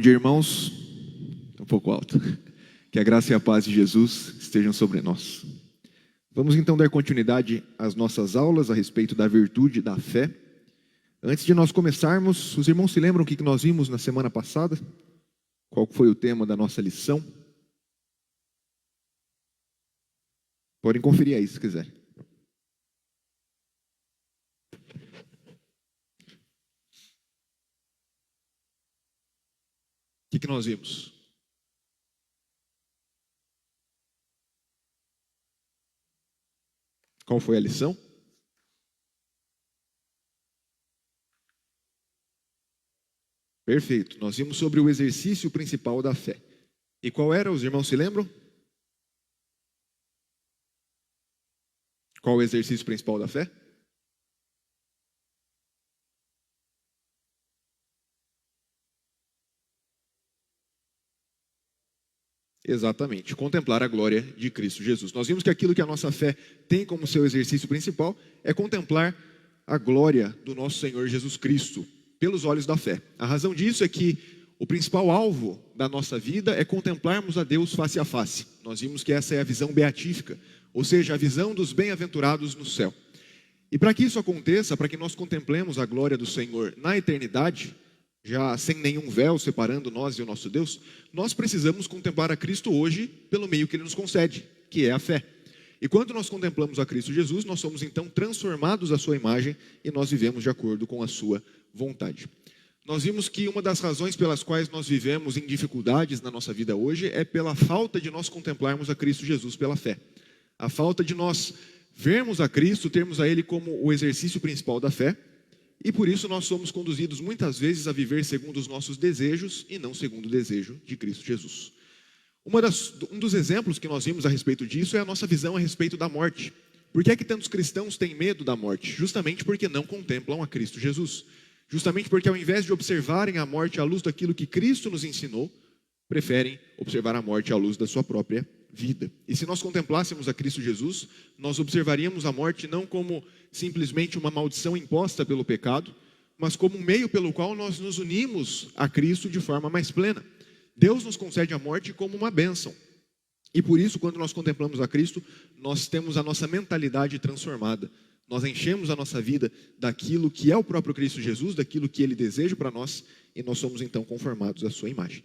dia, irmãos. Um pouco alto. Que a graça e a paz de Jesus estejam sobre nós. Vamos então dar continuidade às nossas aulas a respeito da virtude da fé. Antes de nós começarmos, os irmãos se lembram o que nós vimos na semana passada? Qual foi o tema da nossa lição? Podem conferir aí se quiser. O que nós vimos? Qual foi a lição? Perfeito. Nós vimos sobre o exercício principal da fé. E qual era? Os irmãos se lembram? Qual o exercício principal da fé? Exatamente, contemplar a glória de Cristo Jesus. Nós vimos que aquilo que a nossa fé tem como seu exercício principal é contemplar a glória do nosso Senhor Jesus Cristo, pelos olhos da fé. A razão disso é que o principal alvo da nossa vida é contemplarmos a Deus face a face. Nós vimos que essa é a visão beatífica, ou seja, a visão dos bem-aventurados no céu. E para que isso aconteça, para que nós contemplemos a glória do Senhor na eternidade, já sem nenhum véu separando nós e o nosso Deus, nós precisamos contemplar a Cristo hoje pelo meio que Ele nos concede, que é a fé. E quando nós contemplamos a Cristo Jesus, nós somos então transformados à sua imagem e nós vivemos de acordo com a sua vontade. Nós vimos que uma das razões pelas quais nós vivemos em dificuldades na nossa vida hoje é pela falta de nós contemplarmos a Cristo Jesus pela fé. A falta de nós vermos a Cristo, termos a Ele como o exercício principal da fé, e por isso nós somos conduzidos muitas vezes a viver segundo os nossos desejos e não segundo o desejo de Cristo Jesus. Um dos exemplos que nós vimos a respeito disso é a nossa visão a respeito da morte. Por que é que tantos cristãos têm medo da morte? Justamente porque não contemplam a Cristo Jesus. Justamente porque ao invés de observarem a morte à luz daquilo que Cristo nos ensinou, preferem observar a morte à luz da sua própria vida. E se nós contemplássemos a Cristo Jesus, nós observaríamos a morte não como simplesmente uma maldição imposta pelo pecado, mas como um meio pelo qual nós nos unimos a Cristo de forma mais plena. Deus nos concede a morte como uma bênção. E por isso, quando nós contemplamos a Cristo, nós temos a nossa mentalidade transformada. Nós enchemos a nossa vida daquilo que é o próprio Cristo Jesus, daquilo que Ele deseja para nós, e nós somos então conformados à sua imagem.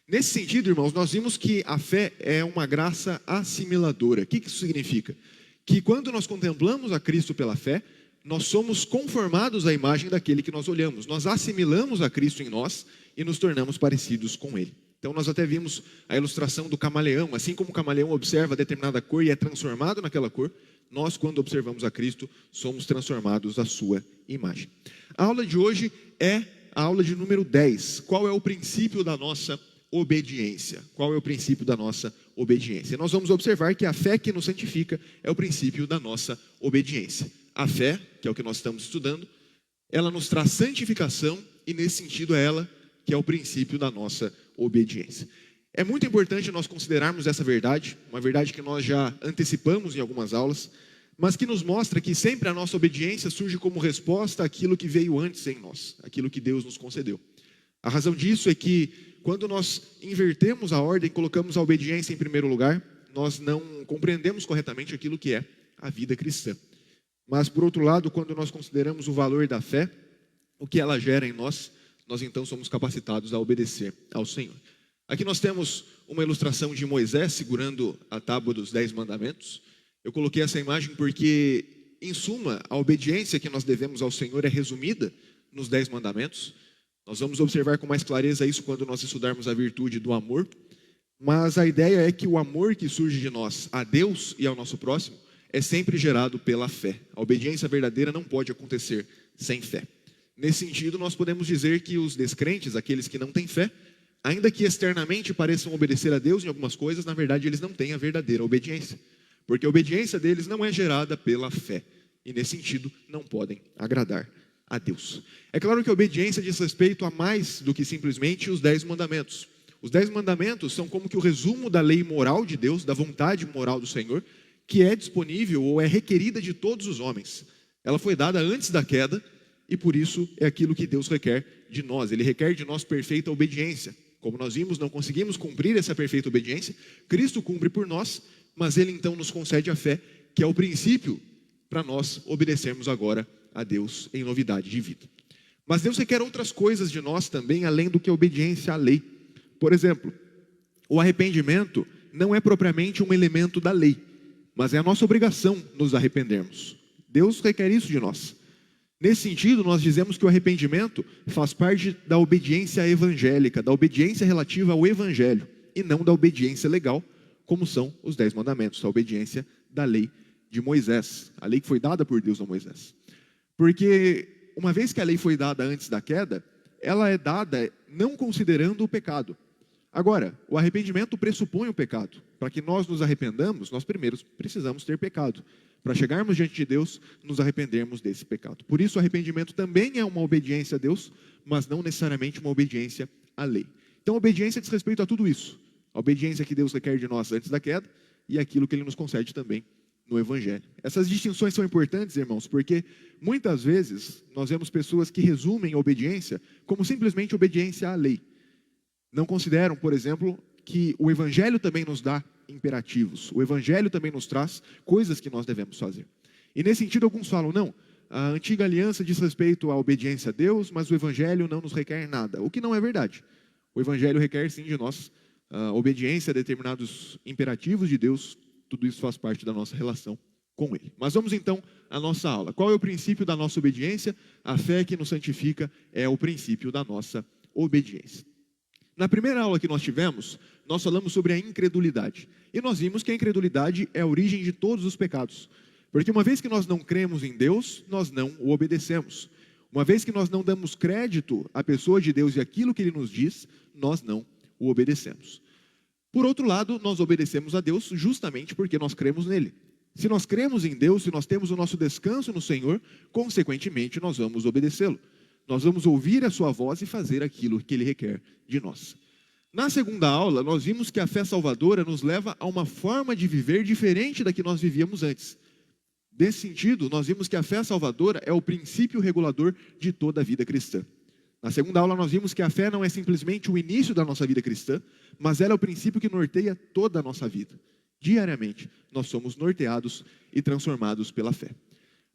Nesse sentido, irmãos, nós vimos que a fé é uma graça assimiladora. O que isso significa? Que quando nós contemplamos a Cristo pela fé, nós somos conformados à imagem daquele que nós olhamos. Nós assimilamos a Cristo em nós e nos tornamos parecidos com Ele. Então nós até vimos a ilustração do camaleão. Assim como o camaleão observa determinada cor e é transformado naquela cor, nós, quando observamos a Cristo, somos transformados à sua imagem. A aula de hoje é a aula de número 10. Qual é o princípio da nossa obediência? Qual é o princípio da nossa obediência? Nós vamos observar que a fé que nos santifica é o princípio da nossa obediência. A fé, que é o que nós estamos estudando, ela nos traz santificação e nesse sentido é ela que é o princípio da nossa obediência. É muito importante nós considerarmos essa verdade, uma verdade que nós já antecipamos em algumas aulas, mas que nos mostra que sempre a nossa obediência surge como resposta àquilo que veio antes em nós, aquilo que Deus nos concedeu. A razão disso é que quando nós invertemos a ordem, colocamos a obediência em primeiro lugar, nós não compreendemos corretamente aquilo que é a vida cristã. Mas, por outro lado, quando nós consideramos o valor da fé, o que ela gera em nós, nós então somos capacitados a obedecer ao Senhor. Aqui nós temos uma ilustração de Moisés segurando a tábua dos 10 mandamentos. Eu coloquei essa imagem porque, em suma, a obediência que nós devemos ao Senhor é resumida nos 10 mandamentos. Nós vamos observar com mais clareza isso quando nós estudarmos a virtude do amor. Mas a ideia é que o amor que surge de nós a Deus e ao nosso próximo é sempre gerado pela fé. A obediência verdadeira não pode acontecer sem fé. Nesse sentido, nós podemos dizer que os descrentes, aqueles que não têm fé, ainda que externamente pareçam obedecer a Deus em algumas coisas, na verdade eles não têm a verdadeira obediência. Porque a obediência deles não é gerada pela fé. E nesse sentido, não podem agradar a Deus. É claro que a obediência diz respeito a mais do que simplesmente os 10 mandamentos. Os 10 mandamentos são como que o resumo da lei moral de Deus, da vontade moral do Senhor, que é disponível ou é requerida de todos os homens. Ela foi dada antes da queda e por isso é aquilo que Deus requer de nós. Ele requer de nós perfeita obediência. Como nós vimos, não conseguimos cumprir essa perfeita obediência. Cristo cumpre por nós, mas Ele então nos concede a fé, que é o princípio para nós obedecermos agora a Deus em novidade de vida. Mas Deus requer outras coisas de nós também, além do que a obediência à lei. Por exemplo, o arrependimento não é propriamente um elemento da lei, mas é a nossa obrigação nos arrependermos. Deus requer isso de nós. Nesse sentido, nós dizemos que o arrependimento faz parte da obediência evangélica, da obediência relativa ao evangelho, e não da obediência legal, como são os 10 mandamentos, a obediência da lei de Moisés, a lei que foi dada por Deus a Moisés. Porque uma vez que a lei foi dada antes da queda, ela é dada não considerando o pecado. Agora, o arrependimento pressupõe o pecado. Para que nós nos arrependamos, nós primeiro precisamos ter pecado. Para chegarmos diante de Deus, nos arrependermos desse pecado. Por isso, o arrependimento também é uma obediência a Deus, mas não necessariamente uma obediência à lei. Então, a obediência diz respeito a tudo isso. A obediência que Deus requer de nós antes da queda e aquilo que Ele nos concede também no Evangelho. Essas distinções são importantes, irmãos, porque muitas vezes nós vemos pessoas que resumem a obediência como simplesmente obediência à lei. Não consideram, por exemplo, que o Evangelho também nos dá imperativos. O Evangelho também nos traz coisas que nós devemos fazer. E nesse sentido, alguns falam, não, a antiga aliança diz respeito à obediência a Deus, mas o Evangelho não nos requer nada. O que não é verdade. O Evangelho requer sim de nós a obediência a determinados imperativos de Deus. Tudo isso faz parte da nossa relação com Ele. Mas vamos então à nossa aula. Qual é o princípio da nossa obediência? A fé que nos santifica é o princípio da nossa obediência. Na primeira aula que nós tivemos, nós falamos sobre a incredulidade. E nós vimos que a incredulidade é a origem de todos os pecados. Porque uma vez que nós não cremos em Deus, nós não o obedecemos. Uma vez que nós não damos crédito à pessoa de Deus e aquilo que Ele nos diz, nós não o obedecemos. Por outro lado, nós obedecemos a Deus justamente porque nós cremos nele. Se nós cremos em Deus, se nós temos o nosso descanso no Senhor, consequentemente nós vamos obedecê-lo. Nós vamos ouvir a sua voz e fazer aquilo que Ele requer de nós. Na segunda aula, nós vimos que a fé salvadora nos leva a uma forma de viver diferente da que nós vivíamos antes. Nesse sentido, nós vimos que a fé salvadora é o princípio regulador de toda a vida cristã. Na segunda aula, nós vimos que a fé não é simplesmente o início da nossa vida cristã, mas ela é o princípio que norteia toda a nossa vida. Diariamente, nós somos norteados e transformados pela fé.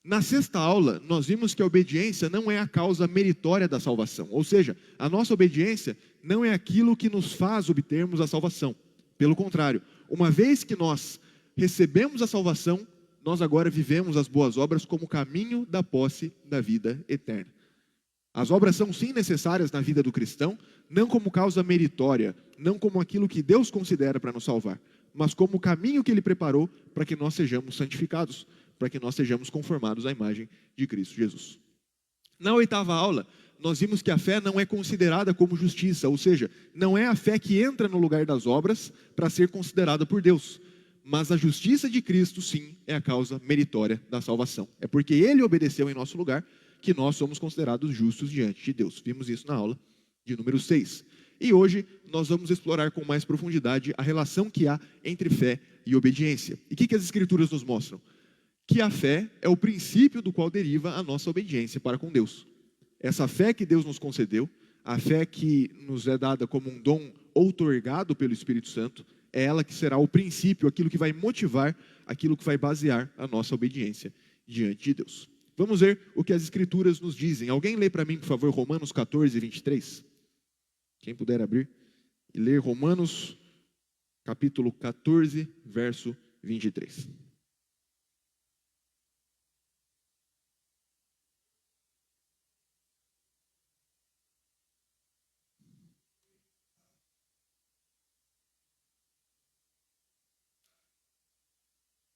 Na sexta aula, nós vimos que a obediência não é a causa meritória da salvação. Ou seja, a nossa obediência não é aquilo que nos faz obtermos a salvação. Pelo contrário, uma vez que nós recebemos a salvação, nós agora vivemos as boas obras como caminho da posse da vida eterna. As obras são sim necessárias na vida do cristão, não como causa meritória, não como aquilo que Deus considera para nos salvar, mas como o caminho que Ele preparou para que nós sejamos santificados, para que nós sejamos conformados à imagem de Cristo Jesus. Na oitava aula, nós vimos que a fé não é considerada como justiça, ou seja, não é a fé que entra no lugar das obras para ser considerada por Deus, mas a justiça de Cristo sim é a causa meritória da salvação. É porque Ele obedeceu em nosso lugar que nós somos considerados justos diante de Deus. Vimos isso na aula de número 6. E hoje nós vamos explorar com mais profundidade a relação que há entre fé e obediência. E o que as Escrituras nos mostram? Que a fé é o princípio do qual deriva a nossa obediência para com Deus. Essa fé que Deus nos concedeu, a fé que nos é dada como um dom outorgado pelo Espírito Santo, é ela que será o princípio, aquilo que vai motivar, aquilo que vai basear a nossa obediência diante de Deus. Vamos ver o que as Escrituras nos dizem. Alguém lê para mim, por favor, Romanos 14, 23? Quem puder abrir e ler Romanos, capítulo 14, verso 23.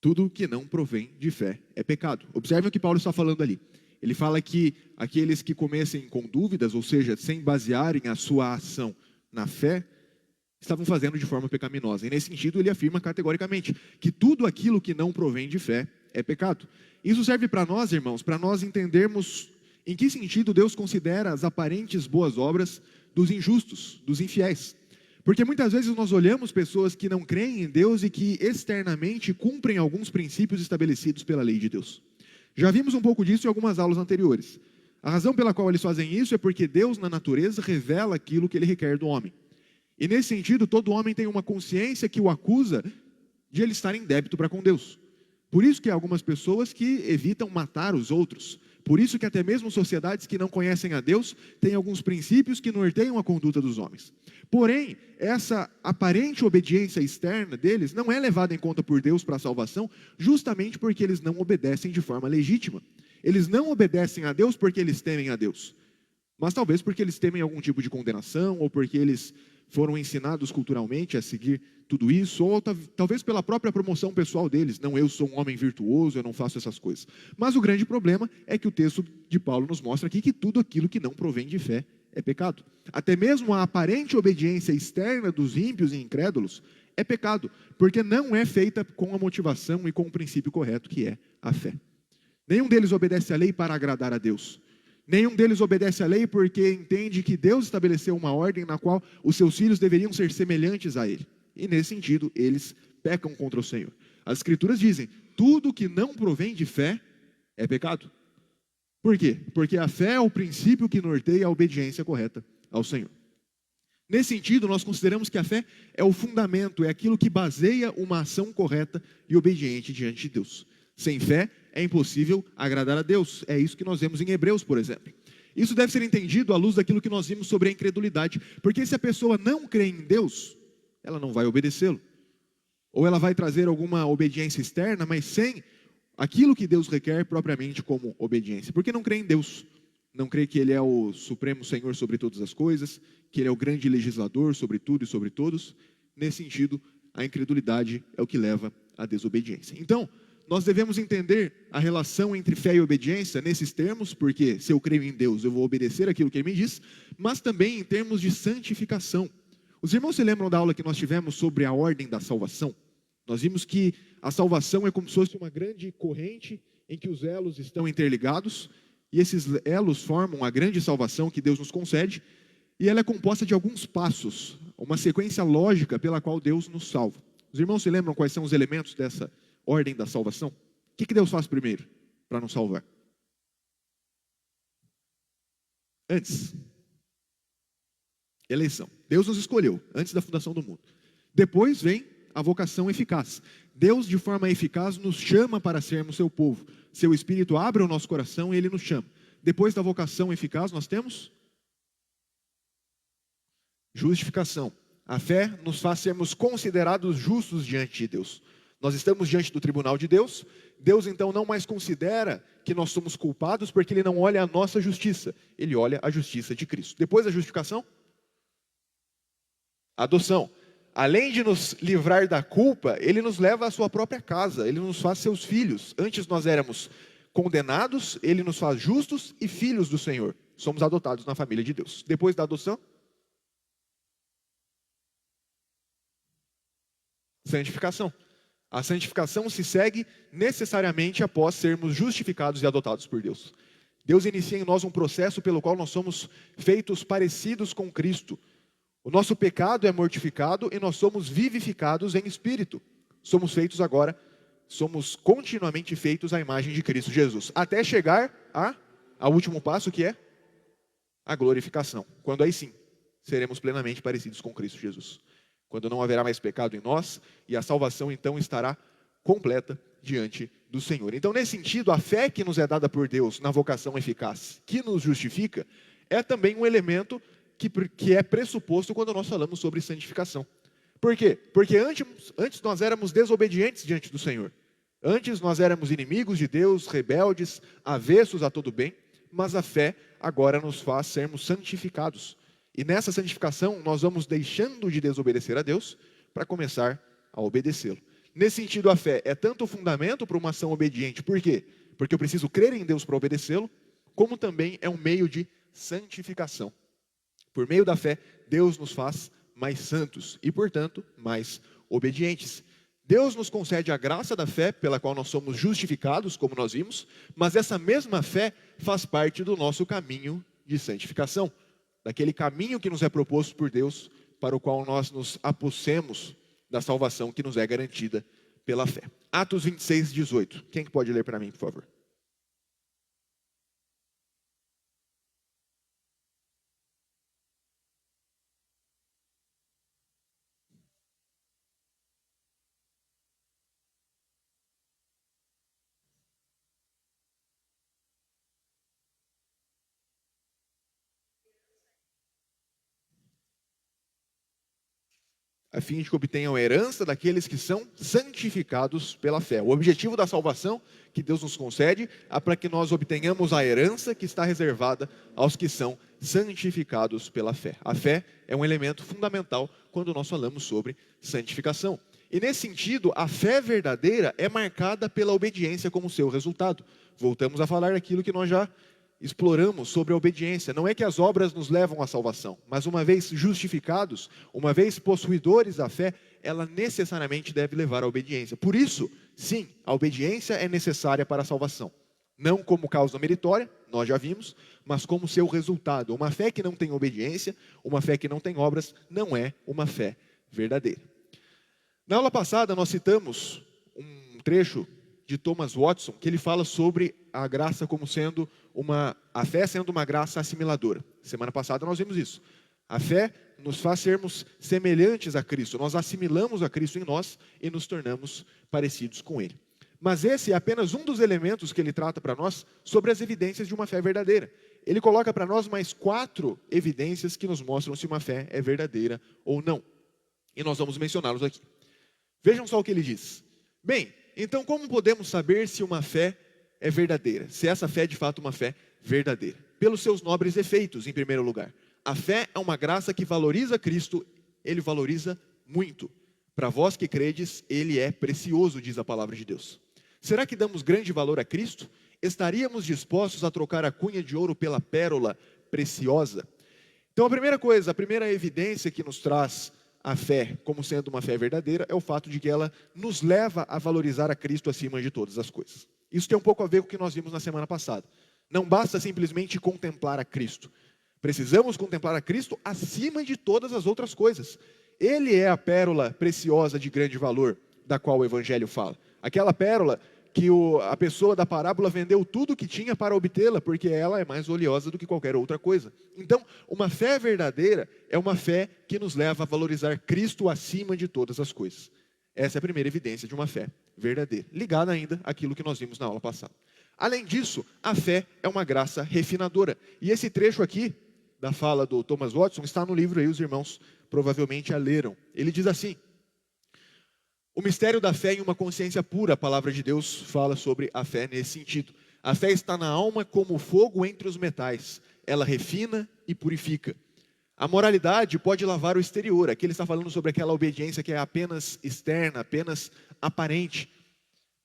Tudo que não provém de fé é pecado. Observe o que Paulo está falando ali. Ele fala que aqueles que comecem com dúvidas, ou seja, sem basearem a sua ação na fé, estavam fazendo de forma pecaminosa. E nesse sentido ele afirma categoricamente que tudo aquilo que não provém de fé é pecado. Isso serve para nós, irmãos, para nós entendermos em que sentido Deus considera as aparentes boas obras dos injustos, dos infiéis. Porque muitas vezes nós olhamos pessoas que não creem em Deus e que externamente cumprem alguns princípios estabelecidos pela lei de Deus. Já vimos um pouco disso em algumas aulas anteriores. A razão pela qual eles fazem isso é porque Deus, na natureza, revela aquilo que Ele requer do homem. E nesse sentido, todo homem tem uma consciência que o acusa de ele estar em débito para com Deus. Por isso que há algumas pessoas que evitam matar os outros. Por isso que até mesmo sociedades que não conhecem a Deus têm alguns princípios que norteiam a conduta dos homens. Porém, essa aparente obediência externa deles não é levada em conta por Deus para a salvação, justamente porque eles não obedecem de forma legítima. Eles não obedecem a Deus porque eles temem a Deus, mas talvez porque eles temem algum tipo de condenação, ou porque eles foram ensinados culturalmente a seguir tudo isso, ou talvez pela própria promoção pessoal deles. Não, eu sou um homem virtuoso, eu não faço essas coisas. Mas o grande problema é que o texto de Paulo nos mostra aqui que tudo aquilo que não provém de fé é pecado. Até mesmo a aparente obediência externa dos ímpios e incrédulos é pecado, porque não é feita com a motivação e com o princípio correto, que é a fé. Nenhum deles obedece à lei para agradar a Deus. Nenhum deles obedece à lei porque entende que Deus estabeleceu uma ordem na qual os seus filhos deveriam ser semelhantes a Ele. E nesse sentido, eles pecam contra o Senhor. As Escrituras dizem, tudo que não provém de fé é pecado. Por quê? Porque a fé é o princípio que norteia a obediência correta ao Senhor. Nesse sentido, nós consideramos que a fé é o fundamento, é aquilo que baseia uma ação correta e obediente diante de Deus. Sem fé, é impossível agradar a Deus. É isso que nós vemos em Hebreus, por exemplo. Isso deve ser entendido à luz daquilo que nós vimos sobre a incredulidade. Porque se a pessoa não crê em Deus, ela não vai obedecê-lo. Ou ela vai trazer alguma obediência externa, mas sem aquilo que Deus requer propriamente como obediência. Porque não crê em Deus. Não crê que Ele é o supremo Senhor sobre todas as coisas, que Ele é o grande legislador sobre tudo e sobre todos. Nesse sentido, a incredulidade é o que leva à desobediência. Então, nós devemos entender a relação entre fé e obediência nesses termos, porque se eu creio em Deus, eu vou obedecer aquilo que Ele me diz, mas também em termos de santificação. Os irmãos se lembram da aula que nós tivemos sobre a ordem da salvação? Nós vimos que a salvação é como se fosse uma grande corrente em que os elos estão interligados, e esses elos formam a grande salvação que Deus nos concede, e ela é composta de alguns passos, uma sequência lógica pela qual Deus nos salva. Os irmãos se lembram quais são os elementos dessa ordem da salvação? O que Deus faz primeiro para nos salvar? Antes, eleição. Deus nos escolheu antes da fundação do mundo. Depois vem a vocação eficaz. Deus, de forma eficaz, nos chama para sermos seu povo. Seu Espírito abre o nosso coração e Ele nos chama. Depois da vocação eficaz, nós temos justificação. A fé nos faz sermos considerados justos diante de Deus. Nós estamos diante do tribunal de Deus. Deus então não mais considera que nós somos culpados, porque Ele não olha a nossa justiça. Ele olha a justiça de Cristo. Depois da justificação, adoção. Além de nos livrar da culpa, Ele nos leva à sua própria casa. Ele nos faz seus filhos. Antes nós éramos condenados, Ele nos faz justos e filhos do Senhor. Somos adotados na família de Deus. Depois da adoção, santificação. A santificação se segue necessariamente após sermos justificados e adotados por Deus. Deus inicia em nós um processo pelo qual nós somos feitos parecidos com Cristo. O nosso pecado é mortificado e nós somos vivificados em espírito. Somos feitos agora, somos continuamente feitos à imagem de Cristo Jesus. Até chegar ao último passo, que é a glorificação. Quando aí sim, seremos plenamente parecidos com Cristo Jesus. Quando não haverá mais pecado em nós, e a salvação então estará completa diante do Senhor. Então, nesse sentido, a fé que nos é dada por Deus na vocação eficaz, que nos justifica, é também um elemento que é pressuposto quando nós falamos sobre santificação. Por quê? Porque antes nós éramos desobedientes diante do Senhor. Antes nós éramos inimigos de Deus, rebeldes, avessos a todo bem, mas a fé agora nos faz sermos santificados. E nessa santificação, nós vamos deixando de desobedecer a Deus para começar a obedecê-lo. Nesse sentido, a fé é tanto o fundamento para uma ação obediente. Por quê? Porque eu preciso crer em Deus para obedecê-lo, como também é um meio de santificação. Por meio da fé, Deus nos faz mais santos e, portanto, mais obedientes. Deus nos concede a graça da fé, pela qual nós somos justificados, como nós vimos, mas essa mesma fé faz parte do nosso caminho de santificação. Daquele caminho que nos é proposto por Deus, para o qual nós nos apossemos da salvação que nos é garantida pela fé. Atos 26, 18. Quem que pode ler para mim, por favor? a fim de que obtenham a herança daqueles que são santificados pela fé. O objetivo da salvação que Deus nos concede é para que nós obtenhamos a herança que está reservada aos que são santificados pela fé. A fé é um elemento fundamental quando nós falamos sobre santificação. E nesse sentido, a fé verdadeira é marcada pela obediência como seu resultado. Voltamos a falar daquilo que nós já exploramos sobre a obediência. Não é que as obras nos levam à salvação, mas uma vez justificados, uma vez possuidores da fé, ela necessariamente deve levar à obediência. Por isso, sim, a obediência é necessária para a salvação. Não como causa meritória, nós já vimos, mas como seu resultado. Uma fé que não tem obediência, uma fé que não tem obras, não é uma fé verdadeira. Na aula passada, nós citamos um trecho de Thomas Watson, que ele fala sobre a graça como sendo a fé sendo uma graça assimiladora. Semana passada nós vimos isso. A fé nos faz sermos semelhantes a Cristo. Nós assimilamos a Cristo em nós e nos tornamos parecidos com Ele. Mas esse é apenas um dos elementos que ele trata para nós sobre as evidências de uma fé verdadeira. Ele coloca para nós mais 4 evidências que nos mostram se uma fé é verdadeira ou não. E nós vamos mencioná-los aqui. Vejam só o que ele diz. Bem, então como podemos saber se uma fé é verdadeira? Se essa fé é de fato uma fé verdadeira? Pelos seus nobres efeitos, em primeiro lugar. A fé é uma graça que valoriza Cristo, ele valoriza muito. Para vós que credes, ele é precioso, diz a palavra de Deus. Será que damos grande valor a Cristo? Estaríamos dispostos a trocar a cunha de ouro pela pérola preciosa? Então a primeira coisa, a primeira evidência que nos traz a fé como sendo uma fé verdadeira é o fato de que ela nos leva a valorizar a Cristo acima de todas as coisas. Isso tem um pouco a ver com o que nós vimos na semana passada. Não basta simplesmente contemplar a Cristo. Precisamos contemplar a Cristo acima de todas as outras coisas. Ele é a pérola preciosa de grande valor da qual o Evangelho fala. Aquela pérola que a pessoa da parábola vendeu tudo o que tinha para obtê-la, porque ela é mais valiosa do que qualquer outra coisa. Então, uma fé verdadeira é uma fé que nos leva a valorizar Cristo acima de todas as coisas. Essa é a primeira evidência de uma fé verdadeira, ligada ainda àquilo que nós vimos na aula passada. Além disso, a fé é uma graça refinadora. E esse trecho aqui, da fala do Thomas Watson, está no livro aí, os irmãos provavelmente a leram. Ele diz assim: o mistério da fé em uma consciência pura, a palavra de Deus fala sobre a fé nesse sentido. A fé está na alma como fogo entre os metais. Ela refina e purifica. A moralidade pode lavar o exterior. Aqui ele está falando sobre aquela obediência que é apenas externa, apenas aparente.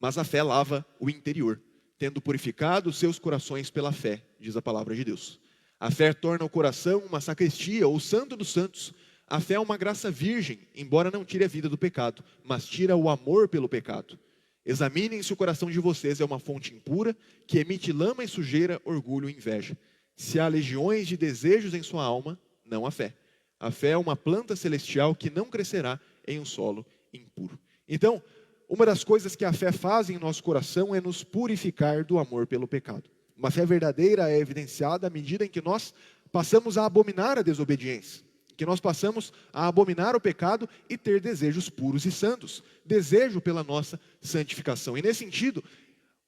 Mas a fé lava o interior, tendo purificado os seus corações pela fé, diz a palavra de Deus. A fé torna o coração uma sacristia, ou santo dos santos. A fé é uma graça virgem, embora não tire a vida do pecado, mas tira o amor pelo pecado. Examinem se o coração de vocês é uma fonte impura, que emite lama e sujeira, orgulho e inveja. Se há legiões de desejos em sua alma, não há fé. A fé é uma planta celestial que não crescerá em um solo impuro. Então, uma das coisas que a fé faz em nosso coração é nos purificar do amor pelo pecado. Uma fé verdadeira é evidenciada à medida em que nós passamos a abominar a desobediência, que nós passamos a abominar o pecado e ter desejos puros e santos, desejo pela nossa santificação. E nesse sentido,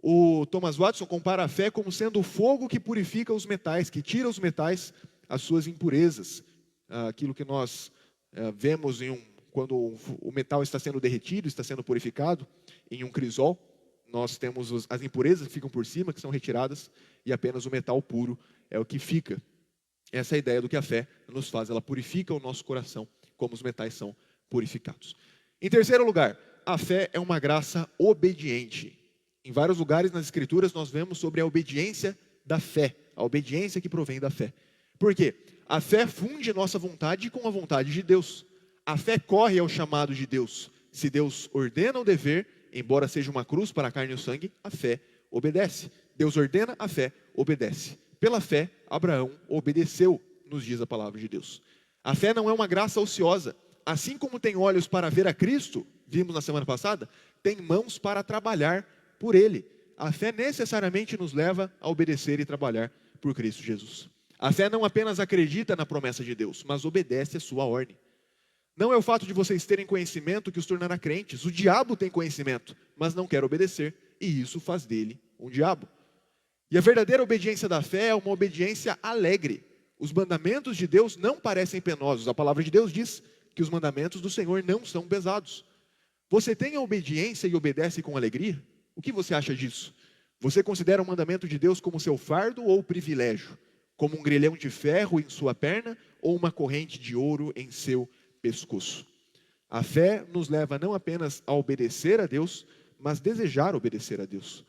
o Thomas Watson compara a fé como sendo o fogo que purifica os metais, que tira os metais, as suas impurezas. Aquilo que nós vemos quando o metal está sendo derretido, está sendo purificado em um crisol, nós temos as impurezas que ficam por cima, que são retiradas, e apenas o metal puro é o que fica. Essa é a ideia do que a fé nos faz. Ela purifica o nosso coração, como os metais são purificados. Em terceiro lugar, a fé é uma graça obediente. Em vários lugares nas Escrituras nós vemos sobre a obediência da fé, a obediência que provém da fé. Por quê? A fé funde nossa vontade com a vontade de Deus. A fé corre ao chamado de Deus. Se Deus ordena o dever, embora seja uma cruz para a carne e o sangue, a fé obedece. Deus ordena, a fé obedece. Pela fé, Abraão obedeceu, nos diz a palavra de Deus. A fé não é uma graça ociosa. Assim como tem olhos para ver a Cristo, vimos na semana passada, tem mãos para trabalhar por Ele. A fé necessariamente nos leva a obedecer e trabalhar por Cristo Jesus. A fé não apenas acredita na promessa de Deus, mas obedece a sua ordem. Não é o fato de vocês terem conhecimento que os tornará crentes. O diabo tem conhecimento, mas não quer obedecer, e isso faz dele um diabo. E a verdadeira obediência da fé é uma obediência alegre. Os mandamentos de Deus não parecem penosos. A palavra de Deus diz que os mandamentos do Senhor não são pesados. Você tem a obediência e obedece com alegria? O que você acha disso? Você considera o mandamento de Deus como seu fardo ou privilégio? Como um grilhão de ferro em sua perna ou uma corrente de ouro em seu pescoço? A fé nos leva não apenas a obedecer a Deus, mas desejar obedecer a Deus.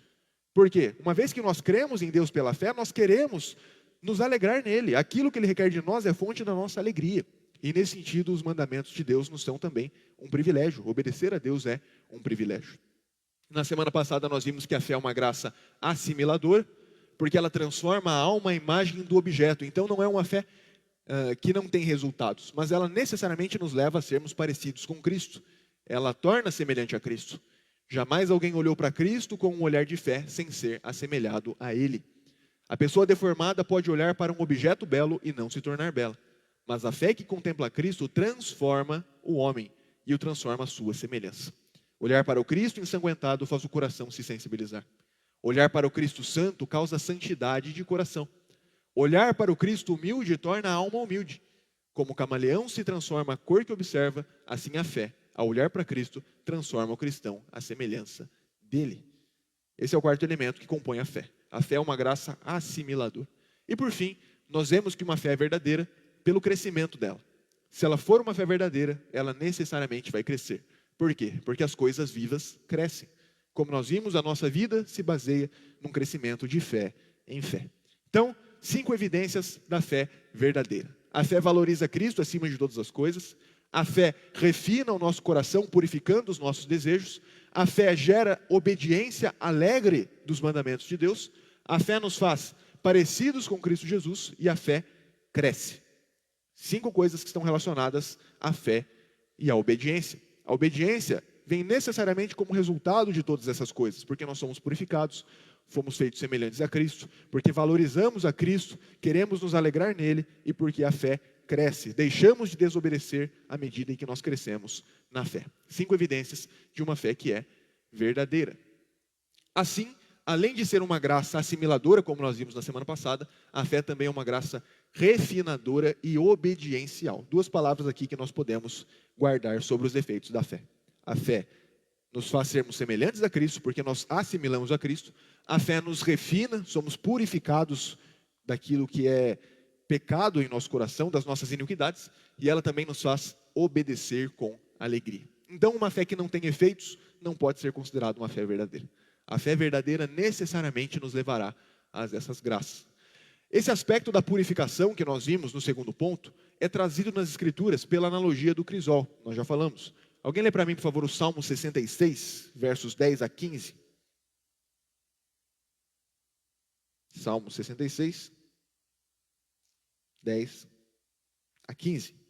Por quê? Uma vez que nós cremos em Deus pela fé, nós queremos nos alegrar nele. Aquilo que ele requer de nós é fonte da nossa alegria. E nesse sentido, os mandamentos de Deus nos são também um privilégio. Obedecer a Deus é um privilégio. Na semana passada nós vimos que a fé é uma graça assimiladora, porque ela transforma a alma à imagem do objeto. Então não é uma fé que não tem resultados, mas ela necessariamente nos leva a sermos parecidos com Cristo. Ela torna semelhante a Cristo. Jamais alguém olhou para Cristo com um olhar de fé sem ser assemelhado a Ele. A pessoa deformada pode olhar para um objeto belo e não se tornar bela. Mas a fé que contempla Cristo transforma o homem e o transforma à sua semelhança. Olhar para o Cristo ensanguentado faz o coração se sensibilizar. Olhar para o Cristo santo causa santidade de coração. Olhar para o Cristo humilde torna a alma humilde. Como o camaleão se transforma a cor que observa, assim a fé, ao olhar para Cristo, transforma o cristão à semelhança dele. Esse é o quarto elemento que compõe a fé. A fé é uma graça assimiladora. E por fim, nós vemos que uma fé é verdadeira pelo crescimento dela. Se ela for uma fé verdadeira, ela necessariamente vai crescer. Por quê? Porque as coisas vivas crescem. Como nós vimos, a nossa vida se baseia num crescimento de fé em fé. Então, 5 evidências da fé verdadeira. A fé valoriza Cristo acima de todas as coisas. A fé refina o nosso coração, purificando os nossos desejos. A fé gera obediência alegre dos mandamentos de Deus. A fé nos faz parecidos com Cristo Jesus e a fé cresce. 5 coisas que estão relacionadas à fé e à obediência. A obediência vem necessariamente como resultado de todas essas coisas, porque nós somos purificados, fomos feitos semelhantes a Cristo, porque valorizamos a Cristo, queremos nos alegrar nele e porque a fé cresce. Deixamos de desobedecer à medida em que nós crescemos na fé. 5 evidências de uma fé que é verdadeira. Assim, além de ser uma graça assimiladora, como nós vimos na semana passada, a fé também é uma graça refinadora e obediencial. 2 palavras aqui que nós podemos guardar sobre os efeitos da fé. A fé nos faz sermos semelhantes a Cristo, porque nós assimilamos a Cristo. A fé nos refina, somos purificados daquilo que é pecado em nosso coração, das nossas iniquidades, e ela também nos faz obedecer com alegria. Então, uma fé que não tem efeitos não pode ser considerada uma fé verdadeira. A fé verdadeira necessariamente nos levará a essas graças. Esse aspecto da purificação que nós vimos no segundo ponto é trazido nas Escrituras pela analogia do crisol. Nós já falamos. Alguém lê para mim, por favor, o Salmo 66, versos 10 a 15. Salmo 66, 10 a 15.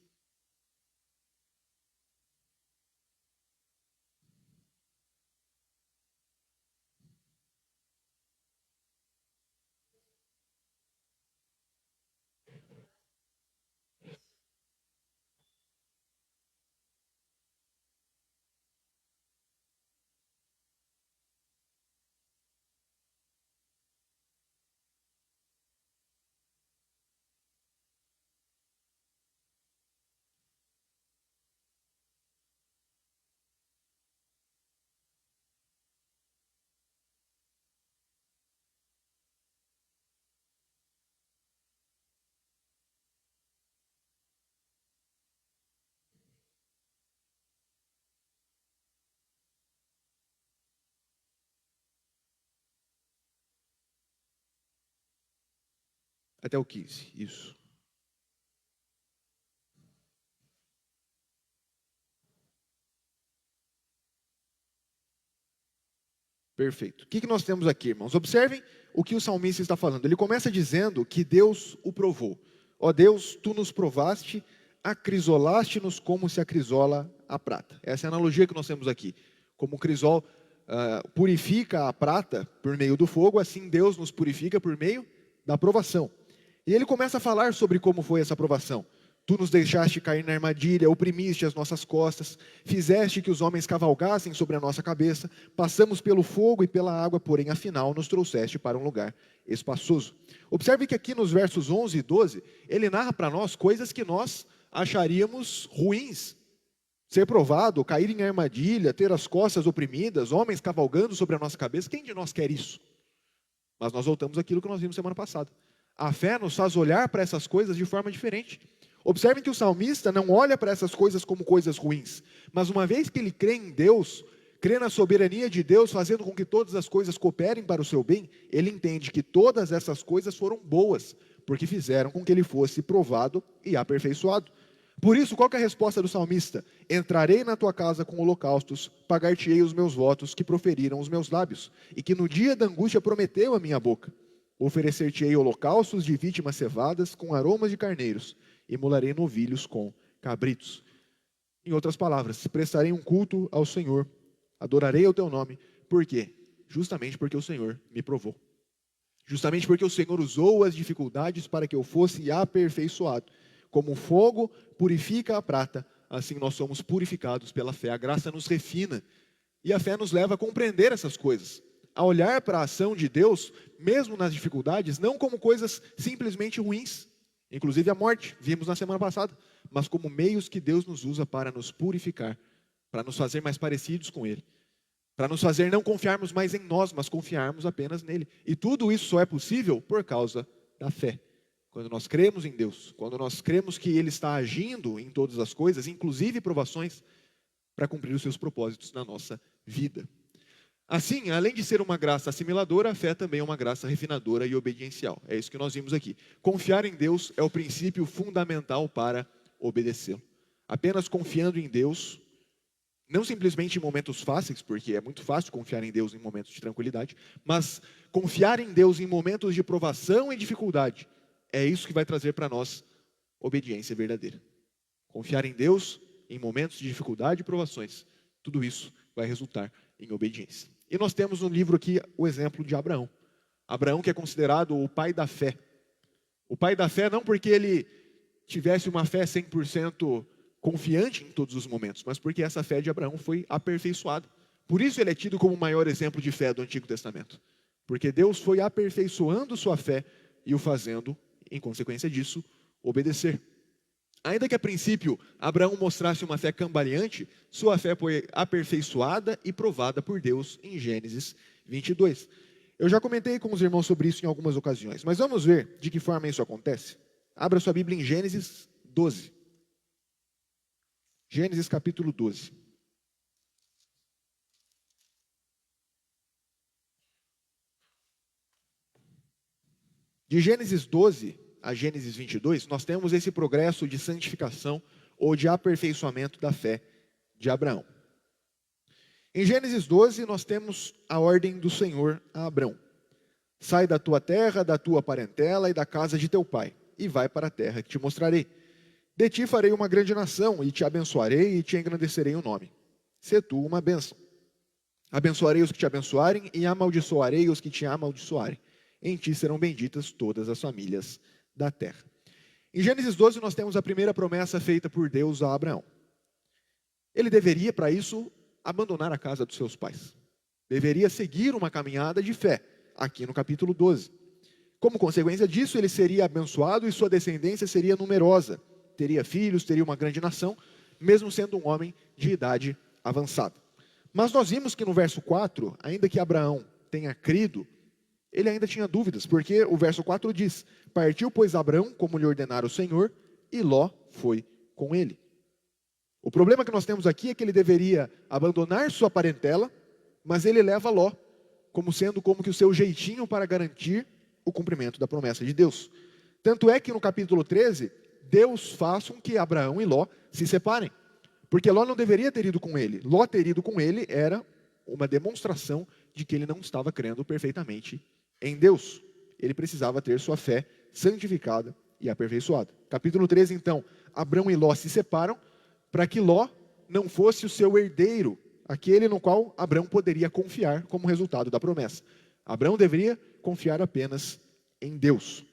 Até o 15, isso. Perfeito. O que nós temos aqui, irmãos? Observem o que o salmista está falando. Ele começa dizendo que Deus o provou. Ó Deus, tu nos provaste, acrisolaste-nos como se acrisola a prata. Essa é a analogia que nós temos aqui. Como o crisol purifica a prata por meio do fogo, assim Deus nos purifica por meio da provação. E ele começa a falar sobre como foi essa provação. Tu nos deixaste cair na armadilha, oprimiste as nossas costas, fizeste que os homens cavalgassem sobre a nossa cabeça, passamos pelo fogo e pela água, porém, afinal, nos trouxeste para um lugar espaçoso. Observe que aqui nos versos 11 e 12, ele narra para nós coisas que nós acharíamos ruins, ser provado, cair em armadilha, ter as costas oprimidas, homens cavalgando sobre a nossa cabeça. Quem de nós quer isso? Mas nós voltamos àquilo que nós vimos semana passada. A fé nos faz olhar para essas coisas de forma diferente. Observem que o salmista não olha para essas coisas como coisas ruins, mas uma vez que ele crê em Deus, crê na soberania de Deus, fazendo com que todas as coisas cooperem para o seu bem, ele entende que todas essas coisas foram boas, porque fizeram com que ele fosse provado e aperfeiçoado. Por isso, qual que é a resposta do salmista? Entrarei na tua casa com holocaustos, pagar-te-ei os meus votos que proferiram os meus lábios, e que no dia da angústia prometeu a minha boca. Oferecer-te-ei holocaustos de vítimas cevadas com aromas de carneiros, e molarei novilhos com cabritos. Em outras palavras, prestarei um culto ao Senhor, adorarei o teu nome. Por quê? Justamente porque o Senhor me provou. Justamente porque o Senhor usou as dificuldades para que eu fosse aperfeiçoado. Como o fogo purifica a prata, assim nós somos purificados pela fé. A graça nos refina e a fé nos leva a compreender essas coisas. A olhar para a ação de Deus, mesmo nas dificuldades, não como coisas simplesmente ruins, inclusive a morte, vimos na semana passada, mas como meios que Deus nos usa para nos purificar, para nos fazer mais parecidos com Ele, para nos fazer não confiarmos mais em nós, mas confiarmos apenas nele. E tudo isso só é possível por causa da fé. Quando nós cremos em Deus, quando nós cremos que Ele está agindo em todas as coisas, inclusive provações, para cumprir os seus propósitos na nossa vida. Assim, além de ser uma graça assimiladora, a fé também é uma graça refinadora e obediencial. É isso que nós vimos aqui. Confiar em Deus é o princípio fundamental para obedecê-lo. Apenas confiando em Deus, não simplesmente em momentos fáceis, porque é muito fácil confiar em Deus em momentos de tranquilidade, mas confiar em Deus em momentos de provação e dificuldade, é isso que vai trazer para nós obediência verdadeira. Confiar em Deus em momentos de dificuldade e provações, tudo isso vai resultar em obediência. E nós temos no livro aqui o exemplo de Abraão. Abraão que é considerado o pai da fé. O pai da fé não porque ele tivesse uma fé 100% confiante em todos os momentos, mas porque essa fé de Abraão foi aperfeiçoada. Por isso ele é tido como o maior exemplo de fé do Antigo Testamento. Porque Deus foi aperfeiçoando sua fé e o fazendo, em consequência disso, obedecer. Ainda que a princípio Abraão mostrasse uma fé cambaleante, sua fé foi aperfeiçoada e provada por Deus em Gênesis 22. Eu já comentei com os irmãos sobre isso em algumas ocasiões, mas vamos ver de que forma isso acontece. Abra sua Bíblia em Gênesis 12. Gênesis capítulo 12. De Gênesis 12 a Gênesis 22, nós temos esse progresso de santificação ou de aperfeiçoamento da fé de Abraão. Em Gênesis 12, nós temos a ordem do Senhor a Abraão. Sai da tua terra, da tua parentela e da casa de teu pai, e vai para a terra que te mostrarei. De ti farei uma grande nação, e te abençoarei e te engrandecerei o nome. Sê tu uma bênção. Abençoarei os que te abençoarem e amaldiçoarei os que te amaldiçoarem. Em ti serão benditas todas as famílias da terra. Em Gênesis 12 nós temos a primeira promessa feita por Deus a Abraão. Ele deveria, para isso, abandonar a casa dos seus pais. Deveria seguir uma caminhada de fé, aqui no capítulo 12. Como consequência disso, ele seria abençoado e sua descendência seria numerosa. Teria filhos, teria uma grande nação, mesmo sendo um homem de idade avançada. Mas nós vimos que no verso 4, ainda que Abraão tenha crido, ele ainda tinha dúvidas, porque o verso 4 diz: partiu, pois, Abraão, como lhe ordenara o Senhor, e Ló foi com ele. O problema que nós temos aqui é que ele deveria abandonar sua parentela, mas ele leva Ló, como sendo como que o seu jeitinho para garantir o cumprimento da promessa de Deus. Tanto é que no capítulo 13, Deus faz com que Abraão e Ló se separem, porque Ló não deveria ter ido com ele. Ló ter ido com ele era uma demonstração de que ele não estava crendo perfeitamente em Deus. Ele precisava ter sua fé santificada e aperfeiçoada. Capítulo 13, então, Abrão e Ló se separam para que Ló não fosse o seu herdeiro, aquele no qual Abrão poderia confiar como resultado da promessa. Abrão deveria confiar apenas em Deus.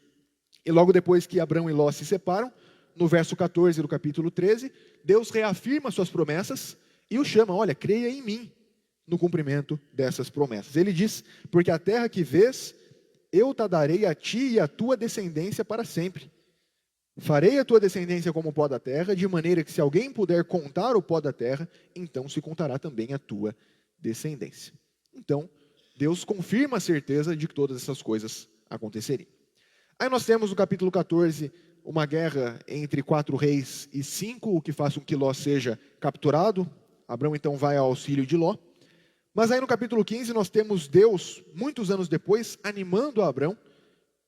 E logo depois que Abrão e Ló se separam, no verso 14 do capítulo 13, Deus reafirma suas promessas e o chama: olha, creia em mim no cumprimento dessas promessas. Ele diz: porque a terra que vês, eu te darei a ti e a tua descendência para sempre. Farei a tua descendência como o pó da terra, de maneira que se alguém puder contar o pó da terra, então se contará também a tua descendência. Então, Deus confirma a certeza de que todas essas coisas aconteceriam. Aí nós temos no capítulo 14 uma guerra entre 4 reis e 5, o que faz com que Ló seja capturado. Abrão então vai ao auxílio de Ló. Mas aí no capítulo 15 nós temos Deus, muitos anos depois, animando a Abrão,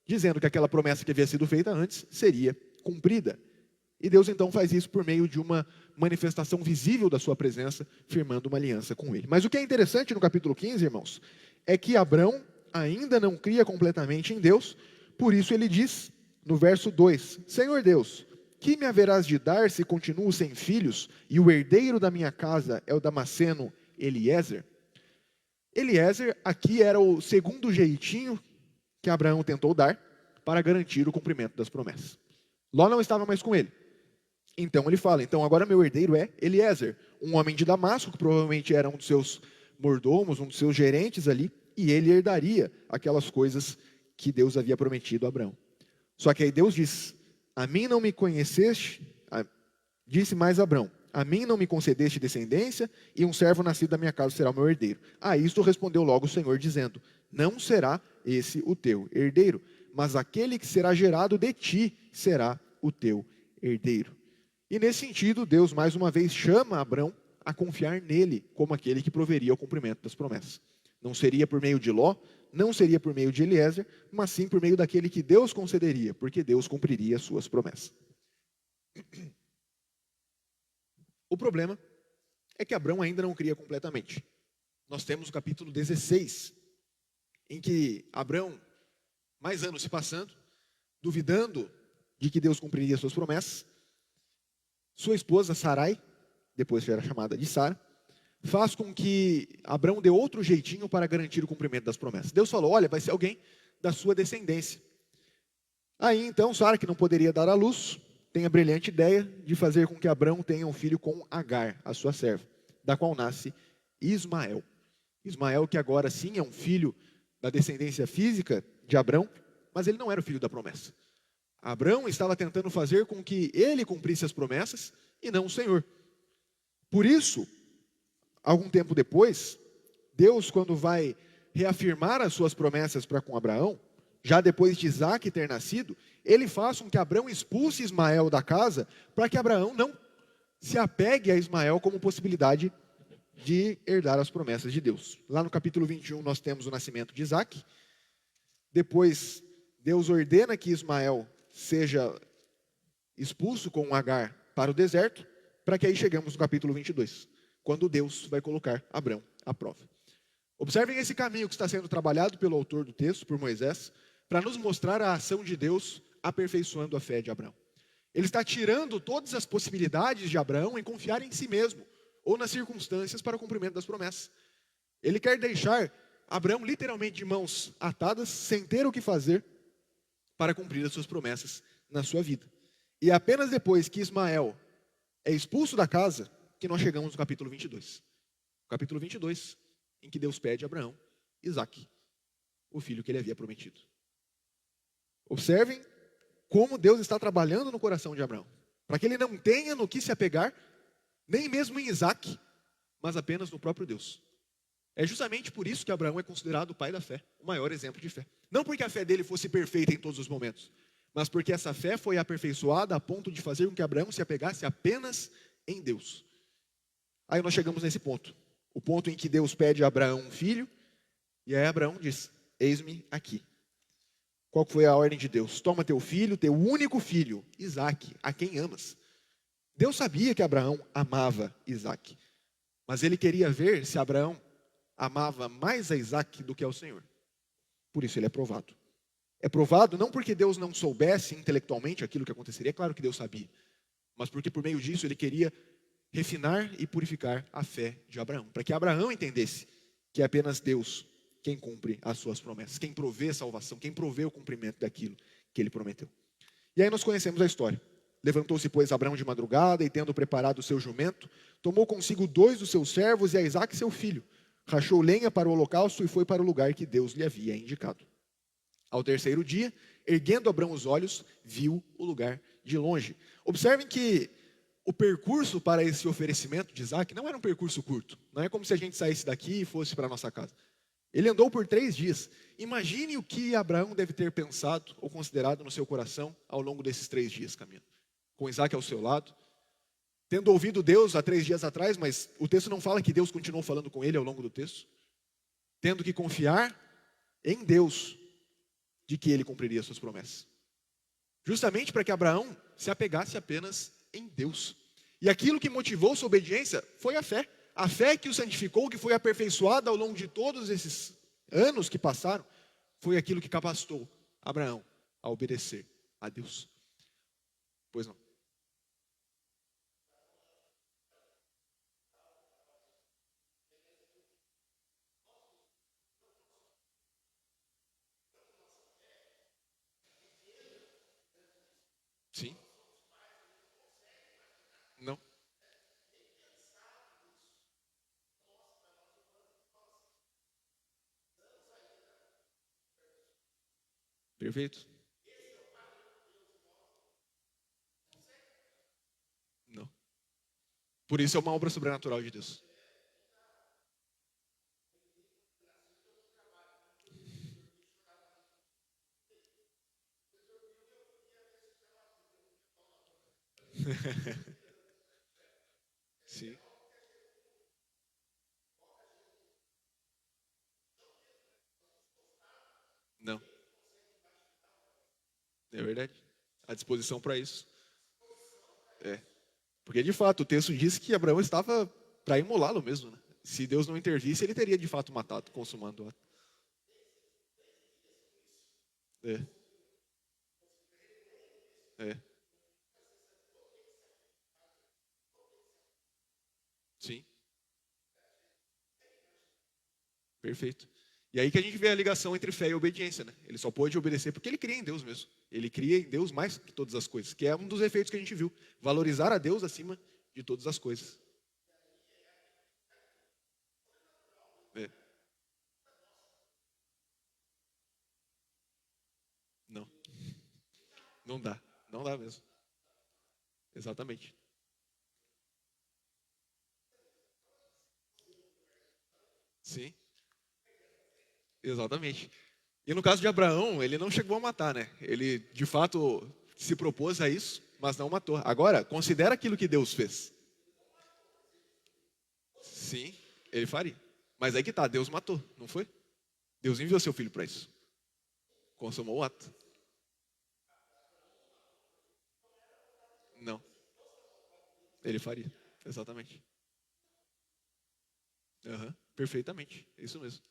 dizendo que aquela promessa que havia sido feita antes seria cumprida. E Deus então faz isso por meio de uma manifestação visível da sua presença, firmando uma aliança com ele. Mas o que é interessante no capítulo 15, irmãos, é que Abrão ainda não cria completamente em Deus, por isso ele diz no verso 2, Senhor Deus, que me haverás de dar se continuo sem filhos, e o herdeiro da minha casa é o damasceno Eliezer? Eliezer aqui era o segundo jeitinho que Abraão tentou dar para garantir o cumprimento das promessas. Ló não estava mais com ele. Então ele fala, então agora meu herdeiro é Eliezer, um homem de Damasco, que provavelmente era um dos seus mordomos, um dos seus gerentes ali, e ele herdaria aquelas coisas que Deus havia prometido a Abraão. Só que aí Deus diz, a mim não me conheceste, disse mais Abraão, a mim não me concedeste descendência, e um servo nascido da minha casa será o meu herdeiro. A isto respondeu logo o Senhor, dizendo, não será esse o teu herdeiro, mas aquele que será gerado de ti será o teu herdeiro. E nesse sentido, Deus mais uma vez chama Abrão a confiar nele como aquele que proveria o cumprimento das promessas. Não seria por meio de Ló, não seria por meio de Eliezer, mas sim por meio daquele que Deus concederia, porque Deus cumpriria as suas promessas. O problema é que Abrão ainda não cria completamente. Nós temos o capítulo 16, em que Abrão, mais anos se passando, duvidando de que Deus cumpriria as suas promessas, sua esposa Sarai, depois era chamada de Sara, faz com que Abrão dê outro jeitinho para garantir o cumprimento das promessas. Deus falou, olha, vai ser alguém da sua descendência. Aí então Sara, que não poderia dar à luz, tem a brilhante ideia de fazer com que Abrão tenha um filho com Agar, a sua serva, da qual nasce Ismael. Ismael, que agora sim é um filho da descendência física de Abrão, mas ele não era o filho da promessa. Abrão estava tentando fazer com que ele cumprisse as promessas e não o Senhor. Por isso, algum tempo depois, Deus, quando vai reafirmar as suas promessas para com Abraão, já depois de Isaac ter nascido, ele faz com que Abrão expulse Ismael da casa, para que Abraão não se apegue a Ismael como possibilidade de herdar as promessas de Deus. Lá no capítulo 21 nós temos o nascimento de Isaac. Depois, Deus ordena que Ismael seja expulso com Agar para o deserto, para que aí chegamos no capítulo 22, quando Deus vai colocar Abrão à prova. Observem esse caminho que está sendo trabalhado pelo autor do texto, por Moisés, para nos mostrar a ação de Deus aperfeiçoando a fé de Abraão. Ele está tirando todas as possibilidades de Abraão em confiar em si mesmo, ou nas circunstâncias para o cumprimento das promessas. Ele quer deixar Abraão literalmente de mãos atadas, sem ter o que fazer, para cumprir as suas promessas na sua vida. E é apenas depois que Ismael é expulso da casa, que nós chegamos no capítulo 22. Capítulo 22, em que Deus pede a Abraão, Isaque, o filho que ele havia prometido. Observem como Deus está trabalhando no coração de Abraão, para que ele não tenha no que se apegar, nem mesmo em Isaque, mas apenas no próprio Deus. É justamente por isso que Abraão é considerado o pai da fé, o maior exemplo de fé. Não porque a fé dele fosse perfeita em todos os momentos, mas porque essa fé foi aperfeiçoada a ponto de fazer com que Abraão se apegasse apenas em Deus. Aí nós chegamos nesse ponto, o ponto em que Deus pede a Abraão um filho, e aí Abraão diz, eis-me aqui. Qual foi a ordem de Deus? Toma teu filho, teu único filho, Isaque, a quem amas. Deus sabia que Abraão amava Isaque, mas ele queria ver se Abraão amava mais a Isaque do que ao Senhor. Por isso ele é provado. É provado não porque Deus não soubesse intelectualmente aquilo que aconteceria, claro que Deus sabia, mas porque por meio disso ele queria refinar e purificar a fé de Abraão, para que Abraão entendesse que é apenas Deus quem cumpre as suas promessas, quem provê a salvação, quem provê o cumprimento daquilo que ele prometeu. E aí nós conhecemos a história. Levantou-se, pois, Abraão de madrugada, e tendo preparado o seu jumento, tomou consigo 2 dos seus servos e a Isaque seu filho, rachou lenha para o holocausto e foi para o lugar que Deus lhe havia indicado. Ao terceiro dia, erguendo Abraão os olhos, viu o lugar de longe. Observem que o percurso para esse oferecimento de Isaac não era um percurso curto. Não é como se a gente saísse daqui e fosse para a nossa casa. Ele andou por 3 dias. Imagine o que Abraão deve ter pensado ou considerado no seu coração ao longo desses 3 dias caminhando. Com Isaac ao seu lado, tendo ouvido Deus há 3 dias atrás, mas o texto não fala que Deus continuou falando com ele ao longo do texto. Tendo que confiar em Deus de que ele cumpriria suas promessas. Justamente para que Abraão se apegasse apenas em Deus. E aquilo que motivou sua obediência foi a fé. A fé que o santificou, que foi aperfeiçoada ao longo de todos esses anos que passaram, foi aquilo que capacitou Abraão a obedecer a Deus. Pois não. Sim. Não. Perfeito. Não. Por isso é uma obra sobrenatural de Deus. Sim. Não. É verdade. A disposição para isso. É. Porque de fato o texto diz que Abraão estava para imolá-lo mesmo, né? Se Deus não intervisse, ele teria de fato matado, consumando o ato. É. É. Sim. Perfeito. E aí que a gente vê a ligação entre fé e obediência, né? Ele só pôde obedecer porque ele cria em Deus mesmo. Ele cria em Deus mais que todas as coisas, que é um dos efeitos que a gente viu. Valorizar a Deus acima de todas as coisas. É. Não, não dá. Não dá mesmo. Exatamente. Sim, exatamente. E no caso de Abraão, ele não chegou a matar, né? Ele, de fato, se propôs a isso, mas não matou. Agora, considera aquilo que Deus fez. Sim, ele faria. Mas aí que tá, Deus matou, não foi? Deus enviou seu filho para isso. Consumou o ato. Não, ele faria. Exatamente. Aham, perfeitamente. É isso mesmo.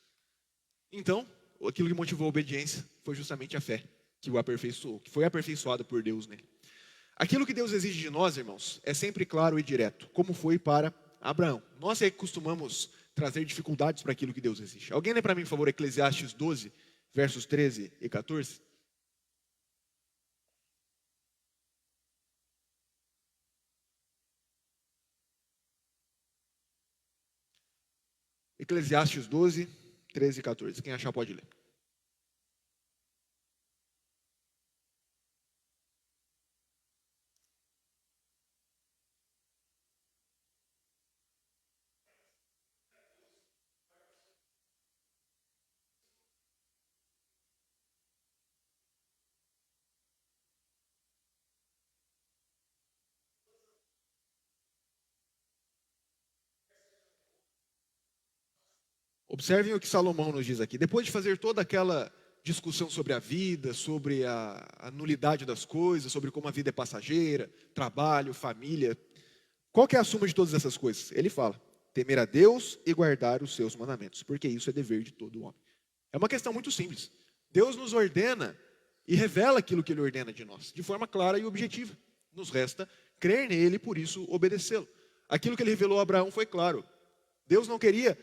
Então, aquilo que motivou a obediência foi justamente a fé que o aperfeiçoou, que foi aperfeiçoada por Deus nele. Aquilo que Deus exige de nós, irmãos, é sempre claro e direto, como foi para Abraão. Nós é que costumamos trazer dificuldades para aquilo que Deus exige. Alguém lê para mim, por favor, Eclesiastes 12, versos 13 e 14? Eclesiastes 12, 13 e 14. Quem achar pode ler. Observem o que Salomão nos diz aqui. Depois de fazer toda aquela discussão sobre a vida, sobre a nulidade das coisas, sobre como a vida é passageira, trabalho, família, qual que é a suma de todas essas coisas? Ele fala: temer a Deus e guardar os seus mandamentos, porque isso é dever de todo homem. É uma questão muito simples. Deus nos ordena e revela aquilo que Ele ordena de nós, de forma clara e objetiva. Nos resta crer nele e por isso obedecê-lo. Aquilo que Ele revelou a Abraão foi claro. Deus não queria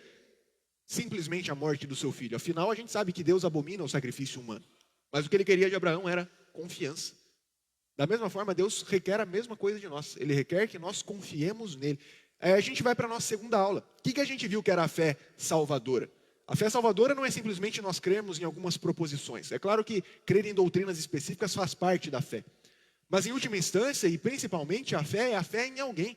simplesmente a morte do seu filho. Afinal, a gente sabe que Deus abomina o sacrifício humano. Mas o que Ele queria de Abraão era confiança. Da mesma forma, Deus requer a mesma coisa de nós. Ele requer que nós confiemos nele. A gente vai para a nossa segunda aula. O que a gente viu que era a fé salvadora? A fé salvadora não é simplesmente nós crermos em algumas proposições. É claro que crer em doutrinas específicas faz parte da fé. Mas em última instância, e principalmente, a fé é a fé em alguém.